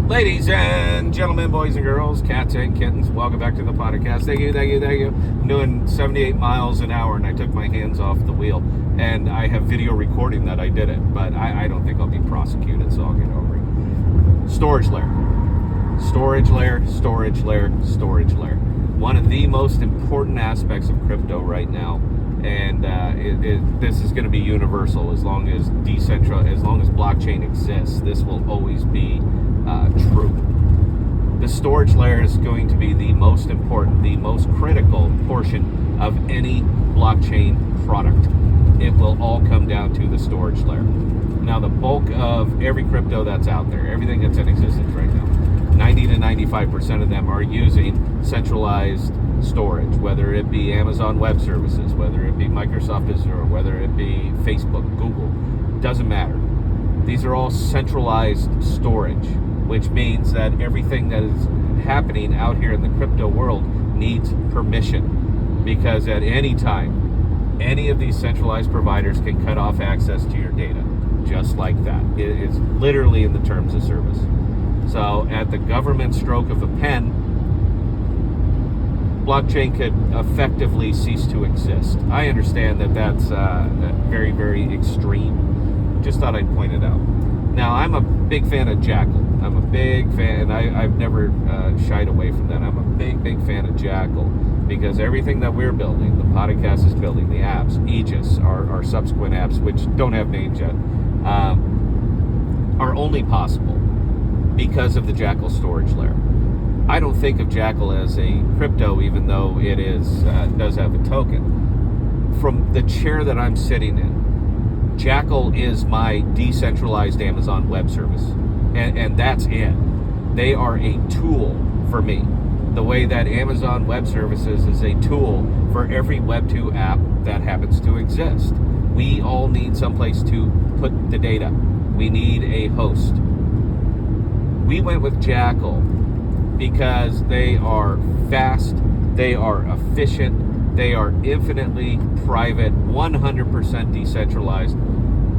Ladies and gentlemen, boys and girls, cats and kittens, welcome back to the podcast. Thank you. I'm doing 78 miles an hour and I took my hands off the wheel, and I have video recording that I did it, but I don't think I'll be prosecuted, so I'll get over it. Storage layer. One of the most important aspects of crypto right now, and this is going to be universal as long as blockchain exists. This will always be true. The storage layer is going to be the most important, the most critical portion of any blockchain product. It will all come down to the storage layer. Now, the bulk of every crypto that's out there, everything that's in existence right now, 90 to 95% of them are using centralized storage, whether it be Amazon Web Services, whether it be Microsoft Azure, whether it be Facebook, Google, doesn't matter. These are all centralized storage, which means that everything that is happening out here in the crypto world needs permission, because at any time, any of these centralized providers can cut off access to your data, just like that. It is literally in the terms of service. So at the government stroke of a pen, blockchain could effectively cease to exist. I understand that that's very, very extreme. Just thought I'd point it out. Now, I'm a big fan of Jackal. I'm a big fan, and I've never shied away from that. I'm a big fan of Jackal, because everything that we're building, the podcast is building, the apps, Aegis, our subsequent apps, which don't have names yet, are only possible because of the Jackal storage layer. I don't think of Jackal as a crypto, even though it does have a token. From the chair that I'm sitting in, Jackal is my decentralized Amazon Web Service, and that's it. They are a tool for me, the way that Amazon Web Services is a tool for every Web2 app that happens to exist. We all need someplace to put the data. We need a host. We went with Jackal because they are fast, they are efficient, they are infinitely private, 100% decentralized,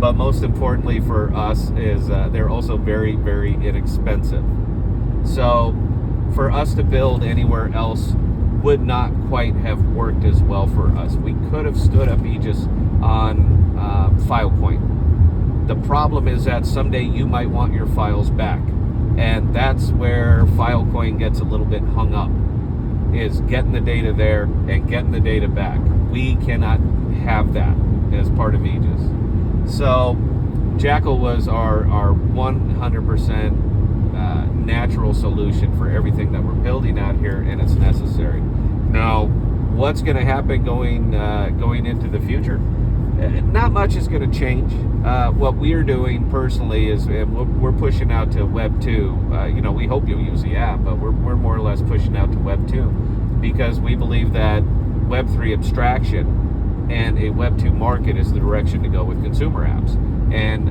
but most importantly for us is they're also very, very inexpensive. So for us to build anywhere else would not quite have worked as well for us. We could have stood up Aegis on Filecoin. The problem is that someday you might want your files back. And that's where Filecoin gets a little bit hung up, is getting the data there and getting the data back. We cannot have that as part of Aegis. So Jackal was our 100% natural solution for everything that we're building out here, and it's necessary. Now, what's going to happen going into the future? Not much is going to change. What we're doing personally is we're pushing out to Web 2. We hope you'll use the app, but we're more or less pushing out to Web 2 because we believe that Web 3 abstraction and a Web 2 market is the direction to go with consumer apps. And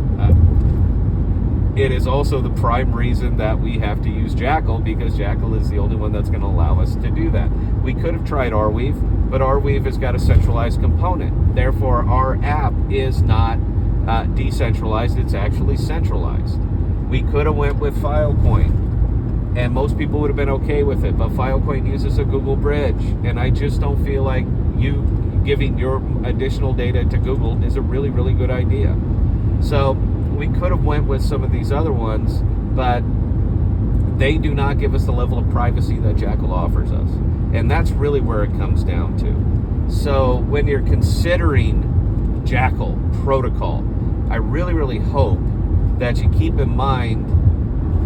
it is also the prime reason that we have to use Jackal, because Jackal is the only one that's going to allow us to do that. We could have tried Arweave, but Arweave has got a centralized component. Therefore, our app is not decentralized, it's actually centralized. We could have went with Filecoin, and most people would have been okay with it, but Filecoin uses a Google bridge, and I just don't feel like you giving your additional data to Google is a really, really good idea. So we could have went with some of these other ones, but they do not give us the level of privacy that Jackal offers us. And that's really where it comes down to. So when you're considering Jackal protocol, I really, really hope that you keep in mind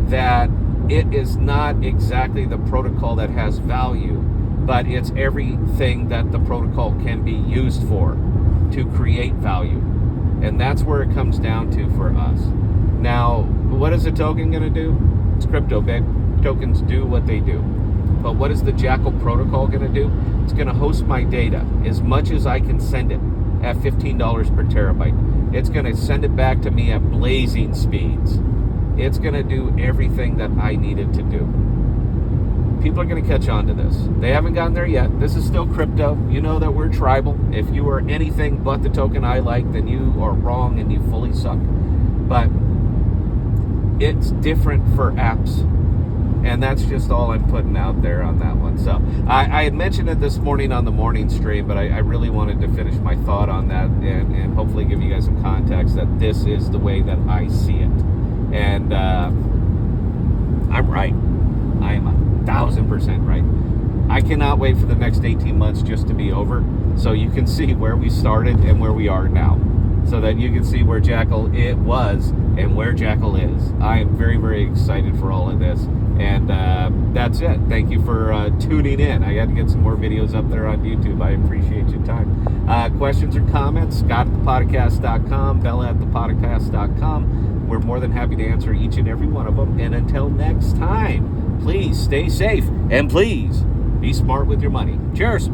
that it is not exactly the protocol that has value, but it's everything that the protocol can be used for to create value. And that's where it comes down to for us. Now, what is a token going to do? It's crypto, babe. Tokens do what they do. But what is the Jackal protocol going to do? It's going to host my data as much as I can send it at $15 per terabyte. It's going to send it back to me at blazing speeds. It's going to do everything that I need it to do. People are going to catch on to this. They haven't gotten there yet. This is still crypto. You know that we're tribal. If you are anything but the token I like, then you are wrong and you fully suck. But it's different for apps. And that's just all I'm putting out there on that one. So I had mentioned it this morning on the morning stream, but I really wanted to finish my thought on that and hopefully give you guys some context that this is the way that I see it. And I'm right. I am 1,000% right. I cannot wait for the next 18 months just to be over so you can see where we started and where we are now. So that you can see where Jackal it was and where Jackal is. I am very, very excited for all of this. And that's it. Thank you for tuning in. I got to get some more videos up there on YouTube. I appreciate your time. Questions or comments, scott@thepodcast.com, bella@thepodcast.com. We're more than happy to answer each and every one of them. And until next time, please stay safe and please be smart with your money. Cheers.